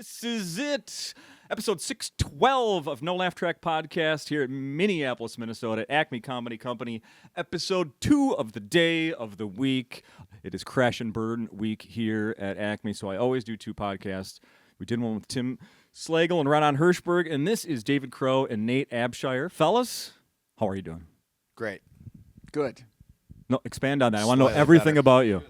This is it. Episode 612 of No Laugh Track Podcast here at Minneapolis, Minnesota, Acme Comedy Company. Episode 2 of the day of the week. It is Crash and Burn week here at Acme, so I always do 2 podcasts. We did one with Tim Slagle and Ron Hirschberg, and this is David Crowe and Nate Abshire. Fellas, how are you doing? Great. Good. No, expand on that. I want to know everything about you.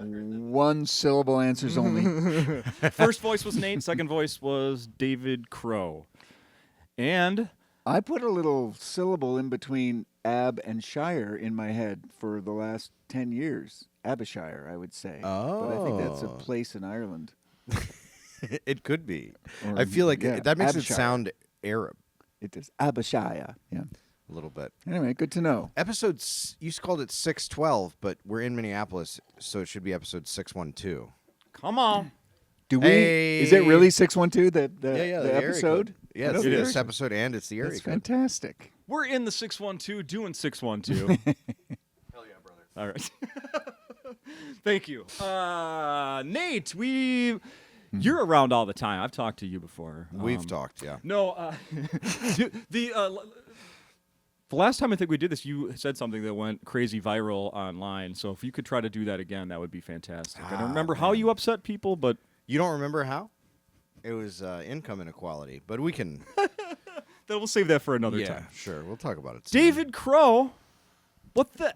One syllable answers only. First voice was Nate. Second voice was David Crowe. And I put a little syllable in between ab and shire in my head for the last 10 years. Abishire, I would say. Oh. But I think that's a place in Ireland. It could be. Or, I feel like yeah, that makes Abshire. it sound Arab It is Abishire. Yeah. a little bit. Anyway, good to know. You called it 612, but we're in Minneapolis, so it should be episode 612. come on. Do we? Hey. Is it really 612? The area episode? code. Yeah, I it's know this the- episode and it's the area That's code. fantastic. We're in the 612 doing 612. Hell yeah, brother. All right. Thank you. Nate, you're around all the time. I've talked to you before. We've talked, yeah. No, the last time I think we did this, you said something that went crazy viral online. So if you could try to do that again, that would be fantastic. I don't remember how you upset people, but You don't remember how? It was income inequality, but we can. then we'll save that for another Yeah, time. sure. We'll talk about it soon. David Crowe, what the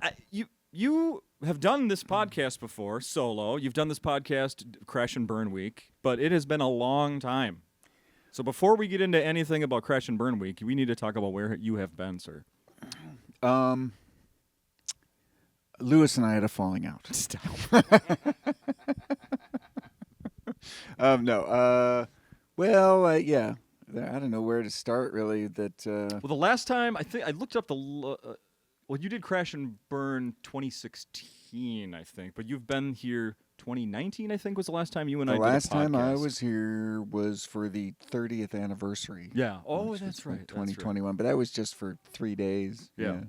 you have done this podcast before solo. You've done this podcast Crash and Burn Week, but it has been a long time. So before we get into anything about Crash and Burn Week, we need to talk about where you have been, sir. Lewis and I had a falling out. Stop. No. Well, yeah. I don't know where to start, really. Well, the last time I think I looked up well, you did Crash and Burn 2016, I think, but you've been here 2019, I think, was the last time you and I The did a last time I podcast. was here was for the 30th anniversary. Yeah. Oh, which that's was right. 2021, but that was just for 3 days. Yeah. Yeah.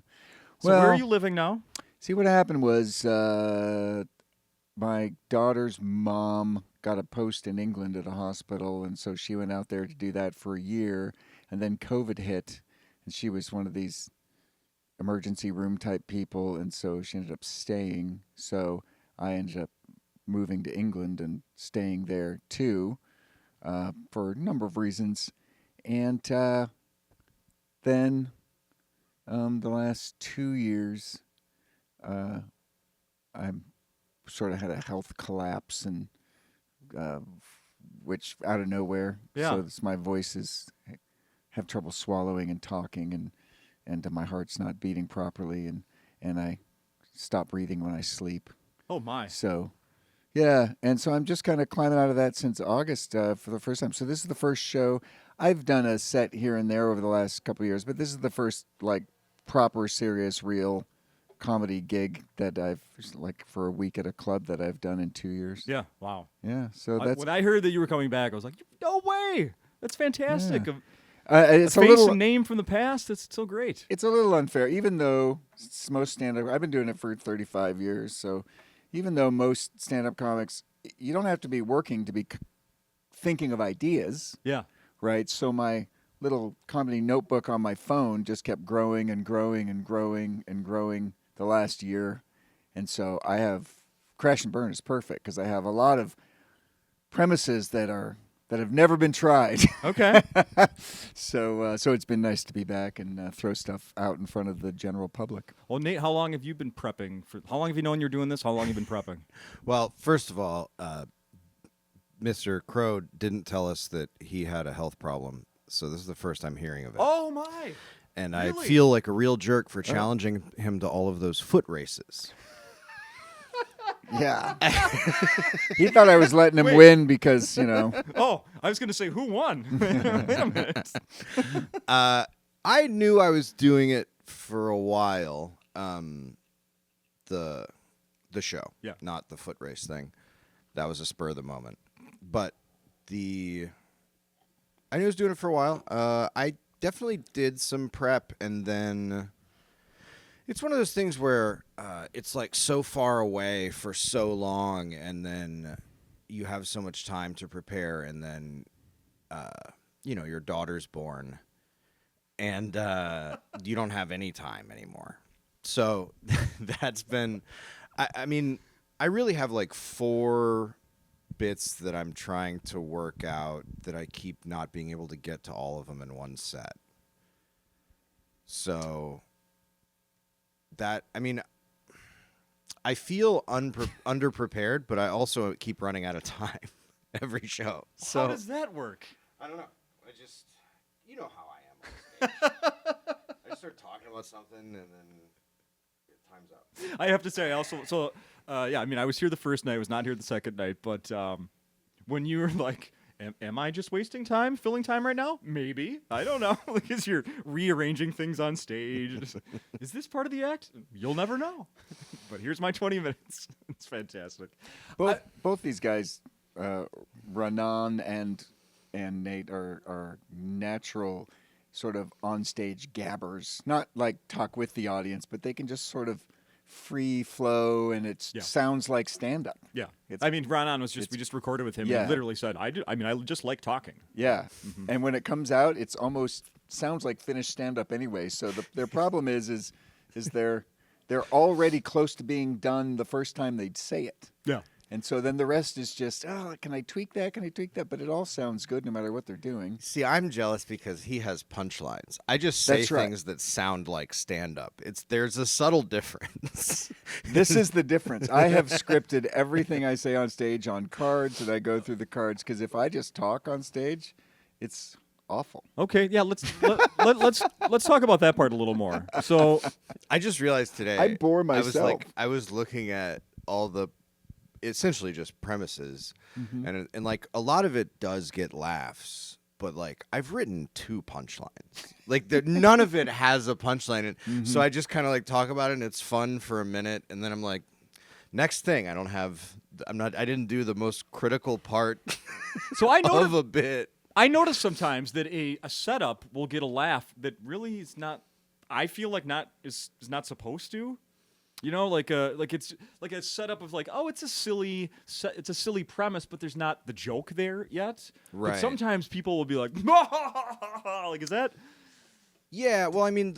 So where are Well, you living now? See, what happened was my daughter's mom got a post in England at a hospital, and so she went out there to do that for a year, and then COVID hit, and she was one of these emergency room type people, and so she ended up staying. So I ended up moving to England and staying there too, for a number of reasons. And then the last 2 years, I sort of had a health collapse, and which out of nowhere. Yeah. So my voice is have trouble swallowing and talking, and my heart's not beating properly, and I stop breathing when I sleep. Oh, my. So, yeah, and so I'm just kind of climbing out of that since August for the first time. So this is the first show. I've done a set here and there over the last couple of years, but this is the first proper, serious, real comedy gig that I've for a week at a club that I've done in 2 years. Yeah. Wow. Yeah, so that's When I heard that you were coming back, I was like, no way. That's fantastic. Yeah. A it's a face little and name from the past. It's so great. It's a little unfair, even though most stand-up. I've been doing it for 35 years, so even though most stand-up comics, you don't have to be working to be thinking of ideas, Yeah. right? So my little comedy notebook on my phone just kept growing and growing and growing and growing the last year, and so I have Crash and Burn is perfect because I have a lot of premises that have never been tried. Okay. So it's been nice to be back and throw stuff out in front of the general public. Well, Nate, how long have you been prepping? How long have you known you're doing this? How long have you been prepping? Well, first of all, Mr. Crowe didn't tell us that he had a health problem, so this is the first I'm hearing of it. Oh, my. And really? I feel like a real jerk for challenging him to all of those foot races. Yeah. He thought I was letting him win because, Oh, I was going to say, who won? Wait a minute. I knew I was doing it for a while. The show, Yeah. not the foot race thing. That was a spur of the moment. But I knew I was doing it for a while. I definitely did some prep, and then it's one of those things where it's like so far away for so long, and then you have so much time to prepare, and then your daughter's born, and you don't have any time anymore. So that's been, I mean, I really have like 4 bits that I'm trying to work out that I keep not being able to get to all of them in one set. So that, I mean, I feel underprepared, but I also keep running out of time every show. So How does that work? I don't know. I just, you know how I am on stage. I just start talking about something and then time's up. I have to say, I also, I mean, I was here the first night, I was not here the second night, but when you were like, am I just wasting time, filling time right now? Maybe. I don't know. Because you're rearranging things on stage. Is this part of the act? You'll never know. But here's my 20 minutes. It's fantastic. Both these guys, Renan and Nate, are natural sort of on-stage gabbers. Not like talk with the audience, but they can just sort of free flow, and it sounds like stand-up. Yeah. I mean, Ronan was we just recorded with him. Yeah. And he literally said, I just like talking. Yeah. And when it comes out, it's almost sounds like finished stand-up anyway. So their problem is they're already close to being done the first time they'd say it. Yeah. And so then the rest is just, can I tweak that? Can I tweak that? But it all sounds good no matter what they're doing. See, I'm jealous because he has punchlines. I just say That's right. things that sound like stand-up. There's a subtle difference. This is the difference. I have scripted everything I say on stage on cards, and I go through the cards, because if I just talk on stage, it's awful. Okay, yeah, let's talk about that part a little more. So I just realized today I bore myself. I was looking at all the essentially just premises, and like a lot of it does get laughs, but like I've written 2 punchlines. Like none of it has a punchline, and so I just kind of like talk about it, and it's fun for a minute, and then I'm like, next thing, I didn't do the most critical part so I know of a bit. I notice sometimes that a setup will get a laugh that really is not. I feel like is not supposed to. You know, like it's like a setup of like, oh, it's a silly premise, but there's not the joke there yet. Right. But sometimes people will be like, like, is that? Yeah. Well, I mean,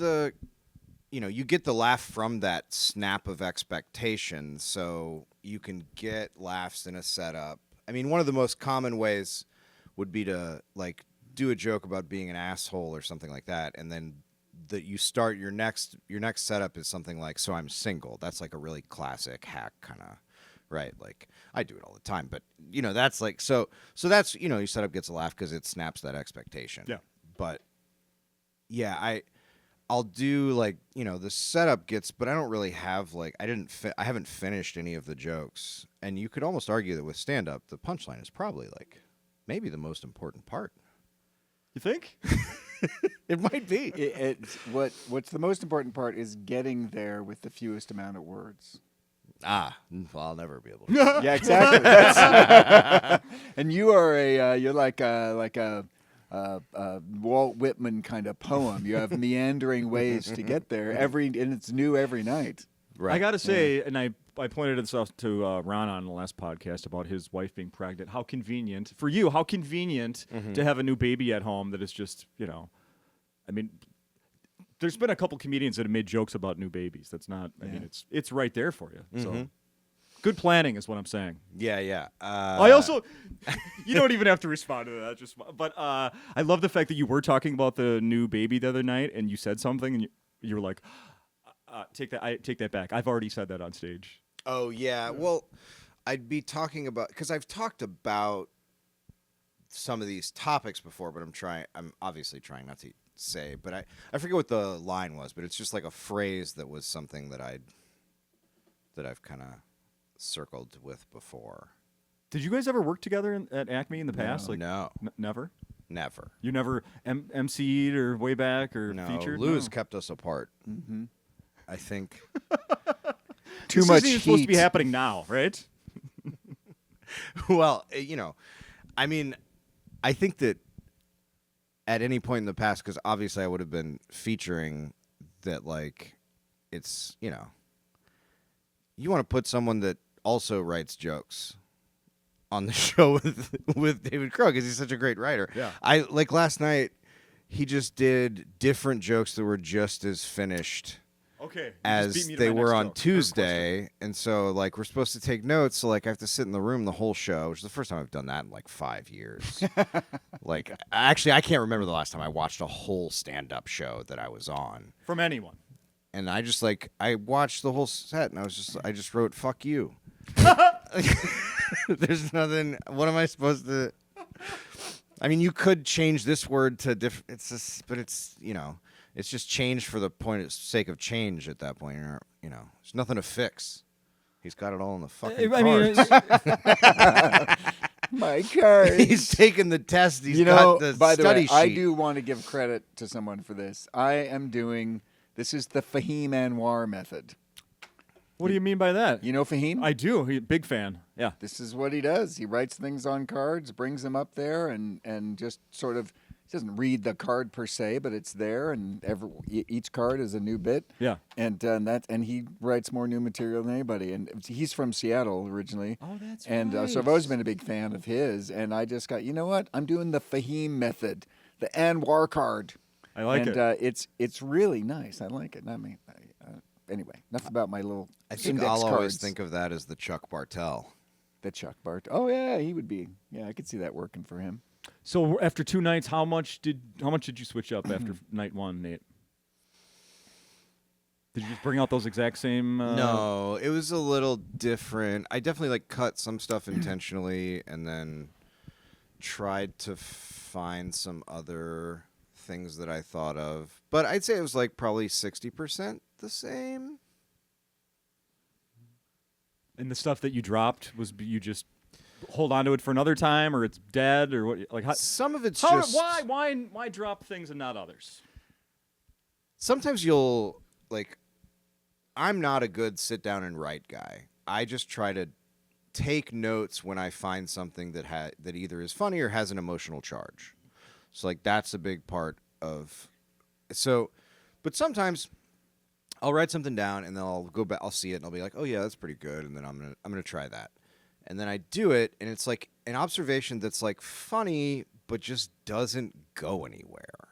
you get the laugh from that snap of expectation, so you can get laughs in a setup. I mean, one of the most common ways would be to like do a joke about being an asshole or something like that, and then that you start your next setup is something like, so I'm single. That's like a really classic hack kind of, right? Like I do it all the time, but that's like, so that's, your setup gets a laugh because it snaps that expectation. Yeah. But yeah, I'll do like, the setup gets, but I don't really have like, I haven't finished any of the jokes. And you could almost argue that with stand up, the punchline is probably like maybe the most important part. You think? It might be. What's the most important part is getting there with the fewest amount of words. Well, I'll never be able to. Yeah, exactly. And you are you're like a Walt Whitman kind of poem. You have meandering ways to get there and it's new every night. Right. I got to say, and I pointed this out to Ron on the last podcast about his wife being pregnant. How convenient for you? How convenient to have a new baby at home that is just, I mean, there's been a couple comedians that have made jokes about new babies. That's not. I mean, it's right there for you. So good planning is what I'm saying. Yeah. I also, you don't even have to respond to that. But I love the fact that you were talking about the new baby the other night, and you said something, and you were like, take that back. I've already said that on stage. Oh, yeah. Well, I'd be talking about, because I've talked about some of these topics before, but I'm obviously trying not to say, but I forget what the line was, but it's just like a phrase that was something that I've kind of circled with before. Did you guys ever work together at Acme in the past? No. Never? Never. You never MC'd or way back or featured? Lou has kept us apart. I think. Too much heat. heat. Supposed to be happening now, right? Well, I mean, I think that at any point in the past, because obviously I would have been featuring that, like, it's, you want to put someone that also writes jokes on the show with David Crowe because he's such a great writer. Yeah. I like last night. He just did different jokes that were just as finished Okay. as they were on Tuesday, and so like we're supposed to take notes. So like I have to sit in the room the whole show, which is the first time I've done that in like 5 years. Like actually, I can't remember the last time I watched a whole stand-up show that I was on. From anyone. And I just like I watched the whole set, and I just wrote "fuck you." There's nothing. What am I supposed to? I mean, you could change this word to different. It's just, but it's it's just changed for the sake of change at that point. There's nothing to fix. He's got it all in the fucking cards. My cards. He's taken the test. He's got the by the study way, sheet. I do want to give credit to someone for this. I am doing. This is the Fahim Anwar method. What do you mean by that? You know Fahim? I do. Big fan. Yeah. This is what he does. He writes things on cards, brings them up there, and just sort of he doesn't read the card per se, but it's there, and each card is a new bit. Yeah. And he writes more new material than anybody. And he's from Seattle originally. Oh, that's and right. so I've always been a big fan of his. And I just got, you know what? I'm doing the Fahim method, the Anwar card. I like it. And it's really nice. I like it. Anyway, enough about my little I think index I'll cards. always think of that as the Chuck Bartel. The Chuck Bart. Oh yeah, he would be. Yeah, I could see that working for him. So after 2 nights, how much did you switch up after night 1, Nate? Did you just bring out those exact same? No, it was a little different. I definitely like cut some stuff intentionally, and then tried to find some other things that I thought of. But I'd say it was like probably 60% the same. And the stuff that you dropped was you just hold on to it for another time, or it's dead, or what? Like Some of it's just why drop things and not others? Sometimes you'll like. I'm not a good sit down and write guy. I just try to take notes when I find something that either is funny or has an emotional charge. So like that's a big part of. So, but sometimes I'll write something down and then I'll go back. I'll see it and I'll be like, oh yeah, that's pretty good. And then I'm gonna try that. And then I do it and it's like an observation that's like funny but just doesn't go anywhere.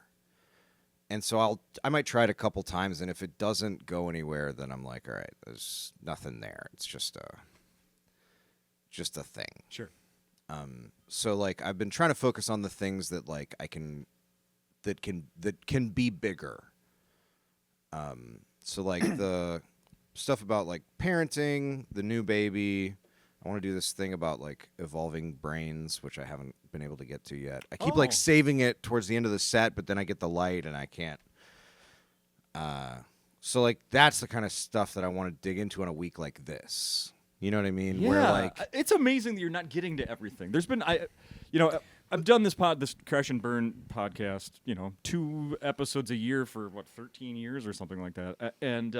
And so I might try it a couple times, and if it doesn't go anywhere, then I'm like, all right, there's nothing there. It's just a thing. Sure. So like I've been trying to focus on the things that like that can be bigger. So like the stuff about like parenting, the new baby. I want to do this thing about like evolving brains, which I haven't been able to get to yet. I keep like saving it towards the end of the set, but then I get the light and I can't. So like that's the kind of stuff that I want to dig into on a week like this. You know what I mean? Yeah. Where like it's amazing that you're not getting to everything. There's been I've done this Crash and Burn podcast, 2 episodes a year for 13 years or something like that. And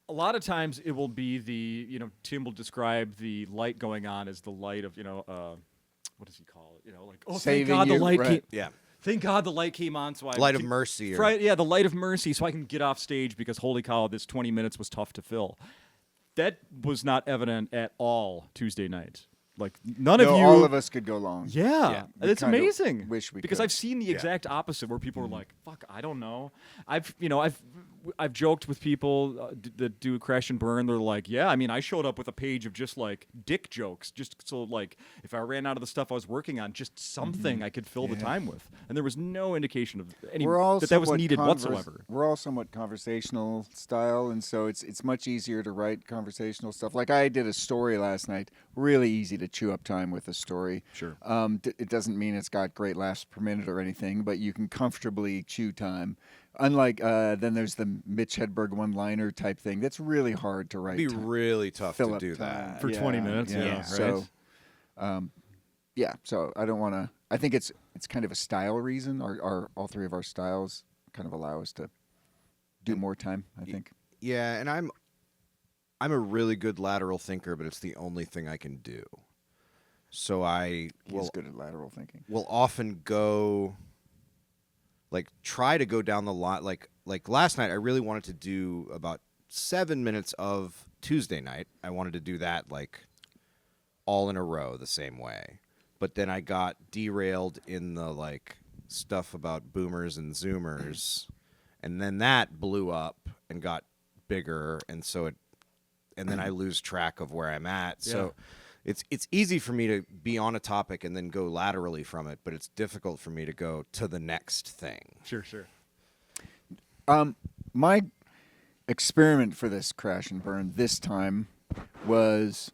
a lot of times it will be Tim will describe the light going on as the light of, what does he call it? Like, oh, Saving thank God you, the light right. came. yeah, Thank God the light came on, so I light of mercy. the light of mercy, so I can get off stage because holy cow, this 20 minutes was tough to fill. That was not evident at all Tuesday night. Like none of you, all of us could go long. Yeah, we it's kinda amazing. wish we because could. I've seen the exact opposite where people are like, "Fuck, I don't know." I've joked with people that do Crash and Burn. They're like, "Yeah, I mean, I showed up with a page of just like dick jokes, just so like if I ran out of the stuff I was working on, just something I could fill the time with." And there was no indication of any that was somewhat needed whatsoever. We're all somewhat conversational style, and so it's much easier to write conversational stuff. Like I did a story last night, really easy to chew up time with a story. Sure. It doesn't mean it's got great laughs per minute or anything, but you can comfortably chew time. Unlike then there's the Mitch Hedberg one-liner type thing. That's really hard to write. It'd be really tough fill to up do time. that. For 20 minutes, yeah, right? So, so I don't want to. I think it's kind of a style reason. Our all 3 of our styles kind of allow us to do more time, I think. Yeah, and I'm a really good lateral thinker, but it's the only thing I can do. So He's good at lateral thinking. will often go, like, try to go down the line. Like last night, I really wanted to do about 7 minutes of Tuesday night. I wanted to do that, like, all in a row the same way. But then I got derailed in the like stuff about boomers and zoomers, and then that blew up and got bigger, and then I lose track of where I'm at. Yeah. So it's easy for me to be on a topic and then go laterally from it, but it's difficult for me to go to the next thing. Sure. My experiment for this Crash and Burn this time was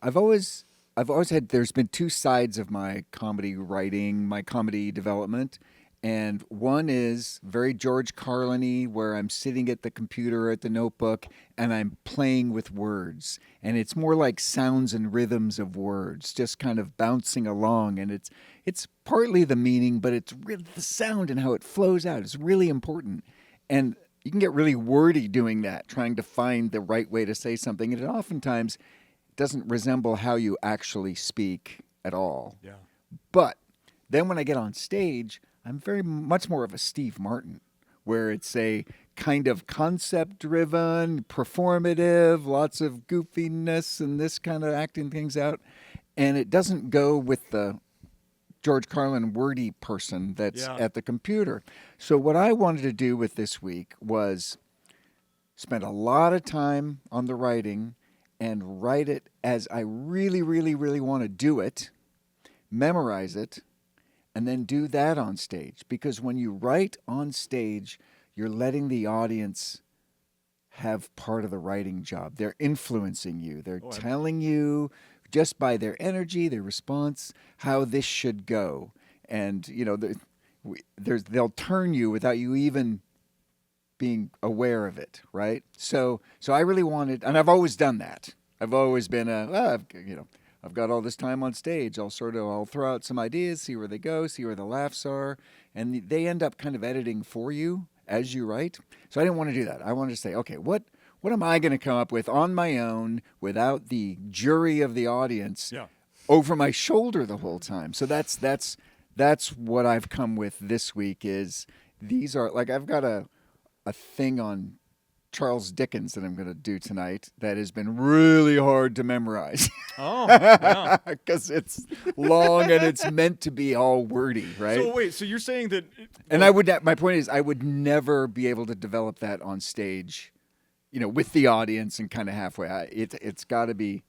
I've always had, there's been two sides of my comedy writing, my comedy development. And one is very George Carlin-y, where I'm sitting at the computer at the notebook and I'm playing with words. And it's more like sounds and rhythms of words, just kind of bouncing along. And it's partly the meaning, but it's really the sound and how it flows out. It's really important. And you can get really wordy doing that, trying to find the right way to say something. And it oftentimes doesn't resemble how you actually speak at all. Yeah. But then when I get on stage, I'm very much more of a Steve Martin, where it's a kind of concept-driven, performative, lots of goofiness and this kind of acting things out. And it doesn't go with the George Carlin wordy person that's at the computer. So what I wanted to do with this week was spend a lot of time on the writing and write it as I really, really, really want to do it, memorize it, and then do that on stage. Because when you write on stage, you're letting the audience have part of the writing job. They're influencing you. They're telling you just by their energy, their response, how this should go. And, you know, they'll turn you without you even being aware of it, right? So I really wanted, and I've always done that. I've always been I've got all this time on stage. I'll throw out some ideas, see where they go, see where the laughs are, and they end up kind of editing for you as you write. So I didn't want to do that. I wanted to say, okay, what am I going to come up with on my own without the jury of the audience over my shoulder the whole time? So that's what I've come with this week. Is these are like I've got a thing on Charles Dickens that I'm going to do tonight that has been really hard to memorize. Oh, yeah. Because it's long and it's meant to be all wordy, right? So wait, so you're saying that... And my point is, I would never be able to develop that on stage, you know, with the audience and kind of halfway. It's got to be,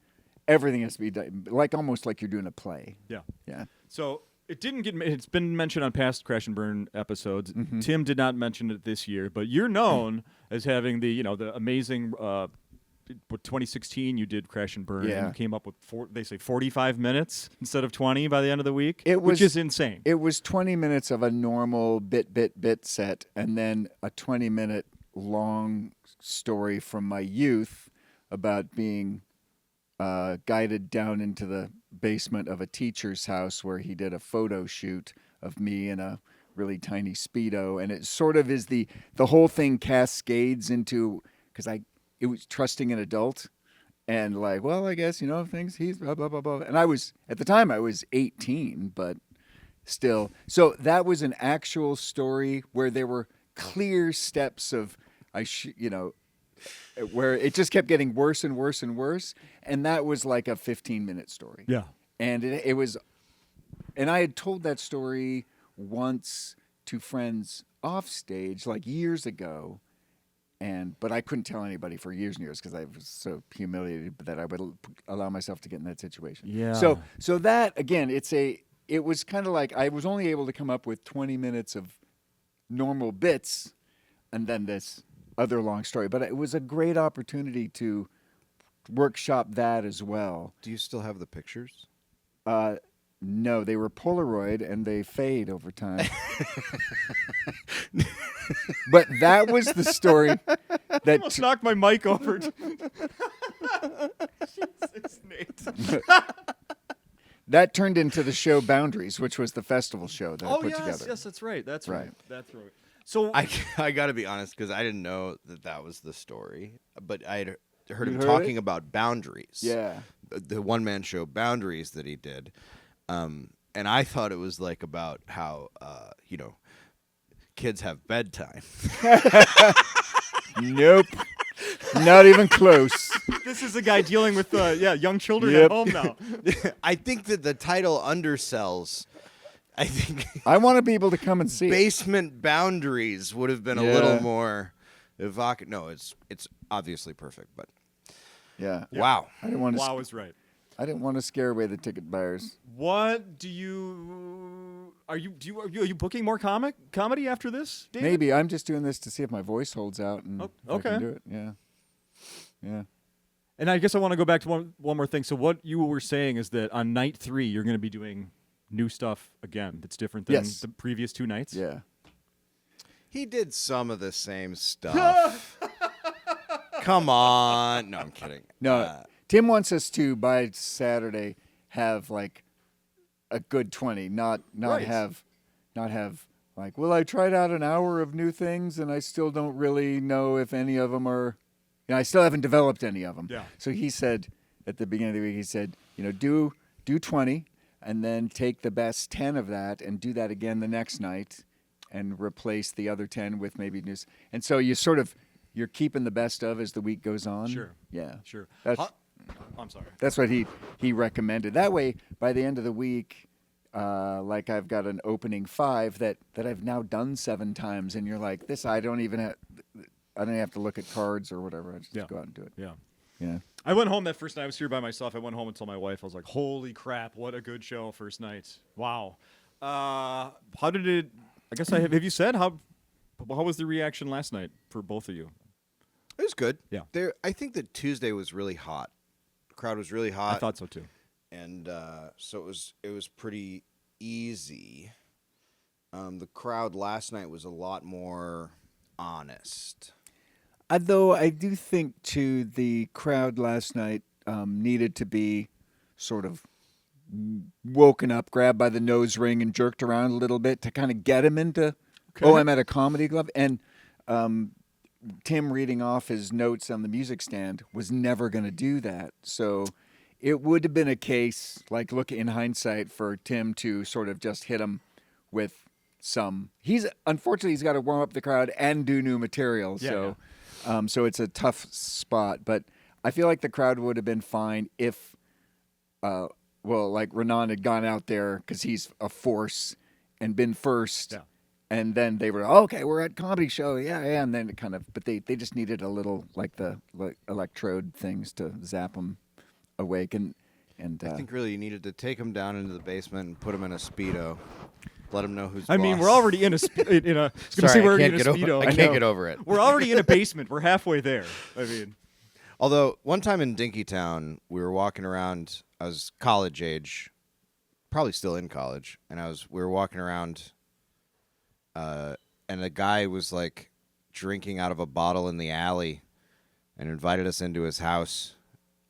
everything has to be done, like almost like you're doing a play. Yeah. Yeah. So it didn't get. It's been mentioned on past Crash and Burn episodes. Mm-hmm. Tim did not mention it this year, but you're known as having the amazing. 2016, you did Crash and Burn. Yeah. And you came up with 45 minutes instead of 20 by the end of the week, It was, which is insane. It was 20 minutes of a normal bit set, and then a 20-minute long story from my youth about being guided down into the basement of a teacher's house where he did a photo shoot of me in a really tiny Speedo. And it sort of is the whole thing cascades into, because it was trusting an adult and like, well, I guess, things, he's blah, blah, blah, blah. And at the time I was 18, but still. So that was an actual story where there were clear steps of, where it just kept getting worse and worse and worse. And that was like a 15-minute story. Yeah. And it was, and I had told that story once to friends off stage, like years ago. But I couldn't tell anybody for years and years because I was so humiliated that I would allow myself to get in that situation. Yeah. So that, again, it was kind of like I was only able to come up with 20 minutes of normal bits and then this other long story. But it was a great opportunity to workshop that as well. Do you still have the pictures? No, they were Polaroid and they fade over time. But that was the story that almost knocked my mic over. Jesus, Nate. That turned into the show Boundaries, which was the festival show that I put together. Yes, that's right. That's Right. That's right. So I got to be honest because I didn't know that was the story, but I had heard him heard talking it? about Boundaries. Yeah. The one-man show Boundaries that he did. And I thought it was like about how, kids have bedtime. Nope. Not even close. This is a guy dealing with young children Yep. at home now. I think that the title undersells. I think I want people to come and see it. basement boundaries would have been a Yeah. little more evocative. No, it's obviously perfect, but Yeah. wow. I didn't want to. Wow is right. I didn't want to scare away the ticket buyers. What do you are you booking more comedy after this, David? Maybe I'm just doing this to see if my voice holds out and Oh, if I okay. can do it. Yeah. Yeah. And I guess I want to go back to one more thing. So what you were saying is that on night 3 you're going to be doing new stuff again. That's different than Yes. the previous 2 nights. Yeah. He did some of the same stuff. Come on. No, I'm kidding. No, Tim wants us to by Saturday have like a good 20, not Right. have like, well, I tried out an hour of new things and I still don't really know if any of them are. I still haven't developed any of them. Yeah. So he said at the beginning of the week, he said, do 20 and then take the best 10 of that and do that again the next night and replace the other 10 with maybe news. And so you're keeping the best of as the week goes on. Sure. Yeah. Sure. That's I'm sorry. that's what he recommended. That way, by the end of the week, like I've got an opening 5 that I've now done 7 times, and you're like, this I don't have to look at cards or whatever. I just go out and do it. Yeah. Yeah. I went home that first night. I was here by myself. I went home and told my wife. I was like, "Holy crap! What a good show first night! Wow." How did it? I guess have you said how was the reaction last night for both of you? It was good. Yeah. I think that Tuesday was really hot. The crowd was really hot. I thought so too. And so it was pretty easy. The crowd last night was a lot more honest. Though I do think too, the crowd last night needed to be sort of woken up, grabbed by the nose ring, and jerked around a little bit to kind of get him into. Okay. Oh, I'm at a comedy club, and Tim reading off his notes on the music stand was never going to do that. So it would have been a case, like look in hindsight, for Tim to sort of just hit him with some. Unfortunately he's got to warm up the crowd and do new material. Yeah, So it's a tough spot, but I feel like the crowd would have been fine if, like Renan had gone out there because he's a force and been first. Yeah. And then they were, okay, we're at comedy show. Yeah. And then it kind of, but they just needed a little, like the electrode things to zap them awake. And I think really you needed to take him down into the basement and put him in a Speedo. Let him know who's I mean, boss. we're already in a in a. Sorry, we're I already can't in a get speedo. over. I know. can't get over it. We're already in a basement. We're halfway there. I mean, Although one time in Dinkytown, we were walking around. I was college age, probably still in college, and we were walking around, and a guy was like drinking out of a bottle in the alley, and invited us into his house,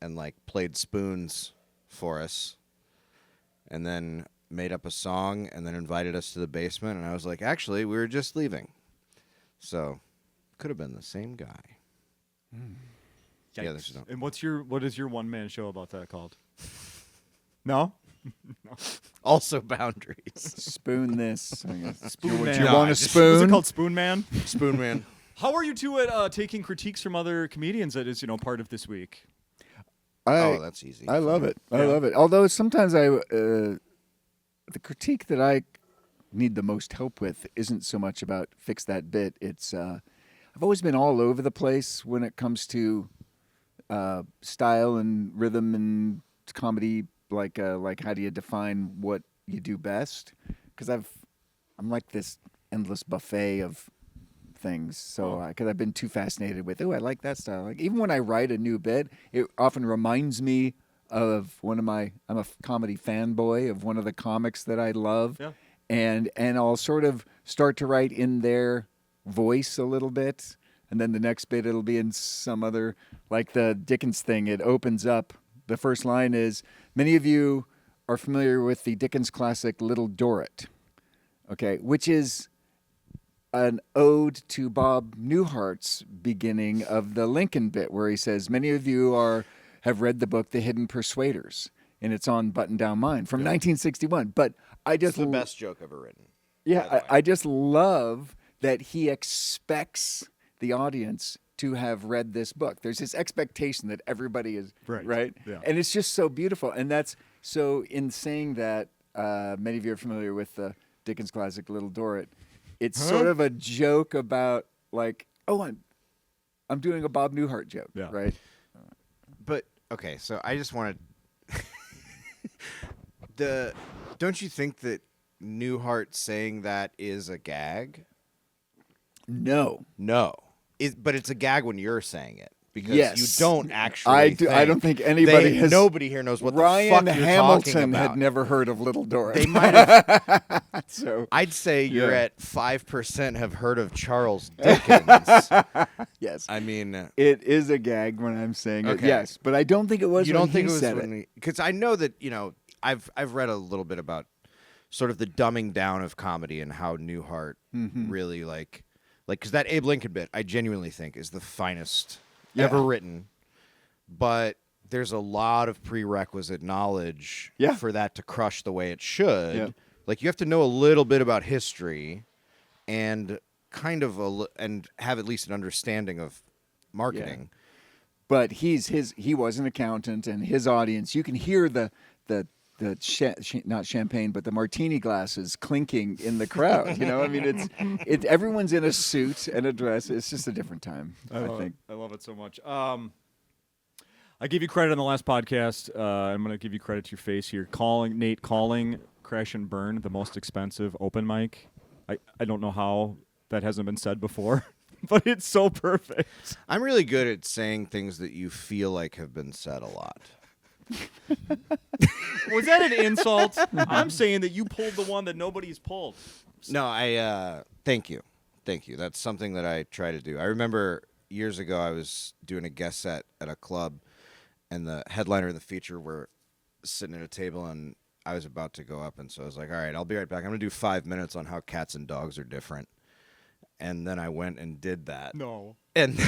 and like played spoons for us, and then made up a song, and then invited us to the basement. And I was like, actually, we were just leaving, so could have been the same guy. Yeah, there's no. And what is your one man show about that called? No. Also boundaries. spoon this. I guess. Spoon Do Man. you No, want I a just- Is spoon? it called Spoon Man? Spoon Man. How are you two at taking critiques from other comedians? That is, part of this week. Oh, that's easy. I love it. I Yeah. love it. Although sometimes the critique that I need the most help with isn't so much about fix that bit. It's I've always been all over the place when it comes to style and rhythm and comedy. Like how do you define what you do best? Because I'm like this endless buffet of things. So because I've been too fascinated with, I like that style. Like even when I write a new bit, it often reminds me of I'm a comedy fanboy of one of the comics that I love. Yeah. And I'll sort of start to write in their voice a little bit, and then the next bit it'll be in some other, like the Dickens thing. It opens up. The first line is, many of you are familiar with the Dickens classic Little Dorrit, okay, which is an ode to Bob Newhart's beginning of the Lincoln bit, where he says, many of you have read the book The Hidden Persuaders, and it's on Button Down Mine from 1961. But I just It's the best joke ever written. yeah, by the way. I just love that he expects the audience to have read this book. There's this expectation that everybody is right? Yeah. And it's just so beautiful. And that's so in saying that, many of you are familiar with the Dickens classic Little Dorrit. It's sort of a joke about like, oh, I'm doing a Bob Newhart joke, right? But okay, so I just wanted don't you think that Newhart saying that is a gag? No. But it's a gag when you're saying it because Yes. you don't actually. I don't think anybody has. Nobody here knows what Ryan the fuck you're Hamilton talking about. had never heard of Little Dorrit. They might have. So I'd say you're Yeah. at 5% have heard of Charles Dickens. yes, I mean, it is a gag when I'm saying it. Okay. Yes, but I don't think it was. you when don't think he it was said when because I know that I've read a little bit about sort of the dumbing down of comedy and how Newhart really like because that Abe Lincoln bit I genuinely think is the finest ever written, but there's a lot of prerequisite knowledge for that to crush the way it should. Yeah. Like you have to know a little bit about history and kind of and have at least an understanding of marketing. But he was an accountant, and his audience. You can hear the not champagne, but the martini glasses clinking in the crowd. I mean, it's everyone's in a suit and a dress. It's just a different time. I think. I love it so much. I gave you credit on the last podcast. I'm going to give you credit to your face here. Nate calling Crash and Burn the most expensive open mic. I don't know how that hasn't been said before, but it's so perfect. I'm really good at saying things that you feel like have been said a lot. Was that an insult? I'm saying that you pulled the one that nobody's pulled. No, thank you. That's something that I try to do. I remember years ago I was doing a guest set at a club, and the headliner and the feature were sitting at a table, and I was about to go up, and so I was like, all right, I'll be right back. I'm going to do 5 minutes on how cats and dogs are different. And then I went and did that. No. And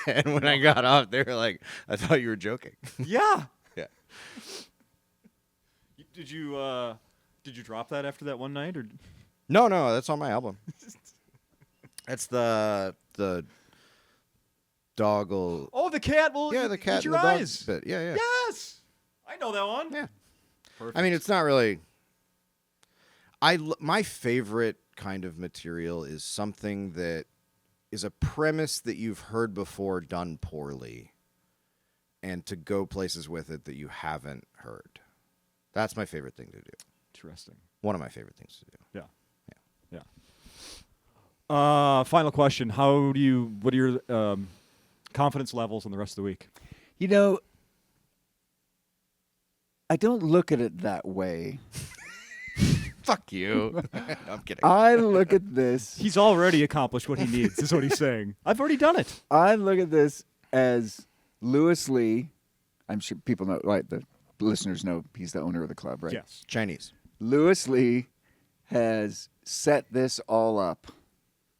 and when I got off, they were like, I thought you were joking. Yeah. Yeah. Did you drop that after that one night, or? No, that's on my album. That's the doggle. Oh, the cat will. Yeah, the cat eat your and the dog eyes. bit. Yeah. Yes, I know that one. Yeah. Perfect. I mean, it's not really. My favorite kind of material is something that is a premise that you've heard before done poorly, and to go places with it that you haven't heard. That's my favorite thing to do. Interesting. One of my favorite things to do. Yeah. Final question. What are your confidence levels on the rest of the week? I don't look at it that way. Fuck you. No, I'm kidding. I look at this. He's already accomplished what he needs, is what he's saying. I've already done it. I look at this as Louis Lee. I'm sure people know, right? The listeners know he's the owner of the club, right? Yes. Chinese. Louis Lee has set this all up.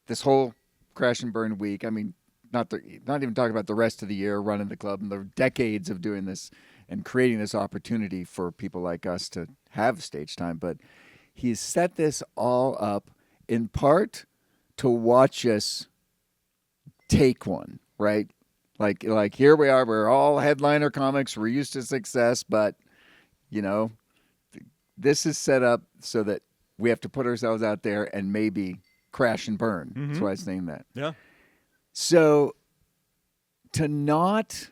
This whole Crash and Burn week. I mean, not even talking about the rest of the year running the club and the decades of doing this and creating this opportunity for people like us to have stage time, but he's set this all up in part to watch us take one, right? Like here we are, we're all headliner comics, we're used to success, but this is set up so that we have to put ourselves out there and maybe crash and burn. Mm-hmm. That's why I was saying that. Yeah. So to not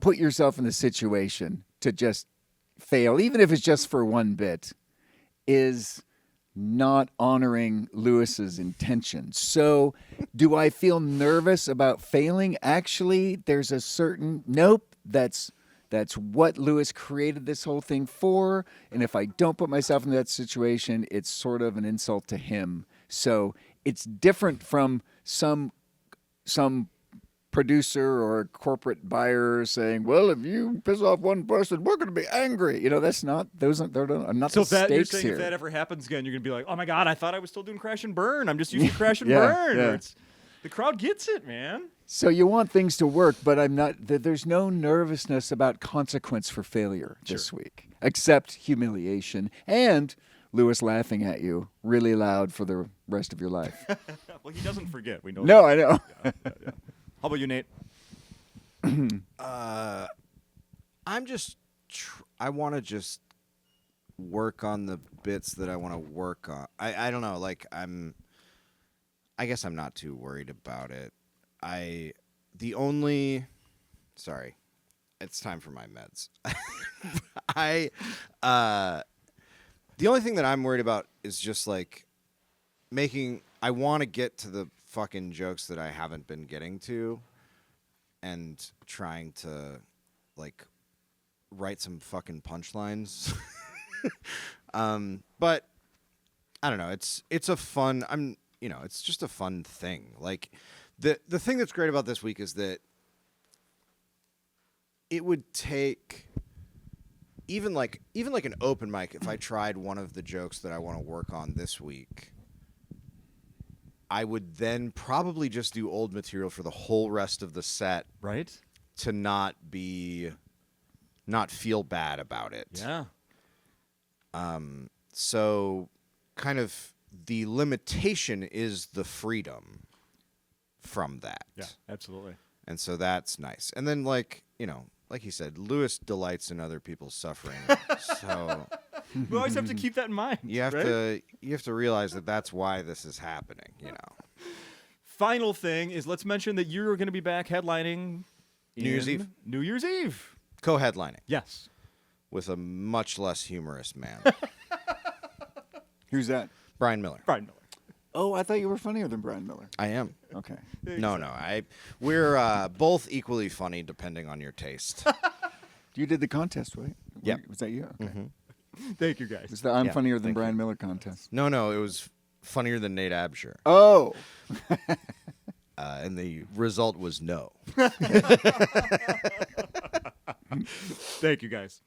put yourself in the situation to just fail, even if it's just for one bit, is not honoring Lewis's intention. So do I feel nervous about failing? Actually, there's a certain that's what Lewis created this whole thing for. And if I don't put myself in that situation, it's sort of an insult to him. So it's different from some producer or corporate buyer saying, well, if you piss off one person, we're going to be angry. That's not, they're not So the stakes you're saying here. if that ever happens again, you're going to be like, oh my God, I thought I was still doing Crash and Burn. I'm just using Crash and Burn. yeah. The crowd gets it, man. So you want things to work, but I'm not. There's no nervousness about consequence for failure this week, except humiliation and Lewis laughing at you really loud for the rest of your life. Well, he doesn't forget. We know. No, that. I know. Yeah. How about you, Nate? I'm just. I want to just work on the bits that I want to work on. I don't know. Like I guess I'm not too worried about it. Sorry, it's time for my meds. The only thing that I'm worried about is just like I want to get to the fucking jokes that I haven't been getting to and trying to like write some fucking punchlines. But I don't know. It's a fun, it's just a fun thing. Like the thing that's great about this week is that it would take even like an open mic. If I tried one of the jokes that I want to work on this week, I would then probably just do old material for the whole rest of the set, Right? to not feel bad about it. Yeah. So kind of the limitation is the freedom from that. Yeah, absolutely. And so that's nice. And then like he said, Lewis delights in other people's suffering. So We always have to keep that in mind. you have right? to realize that that's why this is happening, Final thing is, let's mention that you're going to be back headlining New Year's Eve. New Year's Eve. Co-headlining Yes. with a much less humorous man, Who's that? Brian Miller. Brian Miller. Oh, I thought you were funnier than Brian Miller. I am. Okay. No. We're both equally funny depending on your taste. You did the contest, right? Yep. Was that you? Okay. Thank you, guys. It's the I'm Yeah, funnier than thank Brian you. Miller contest. No, it was funnier than Nate Abshire. Oh. And the result was no. Thank you, guys.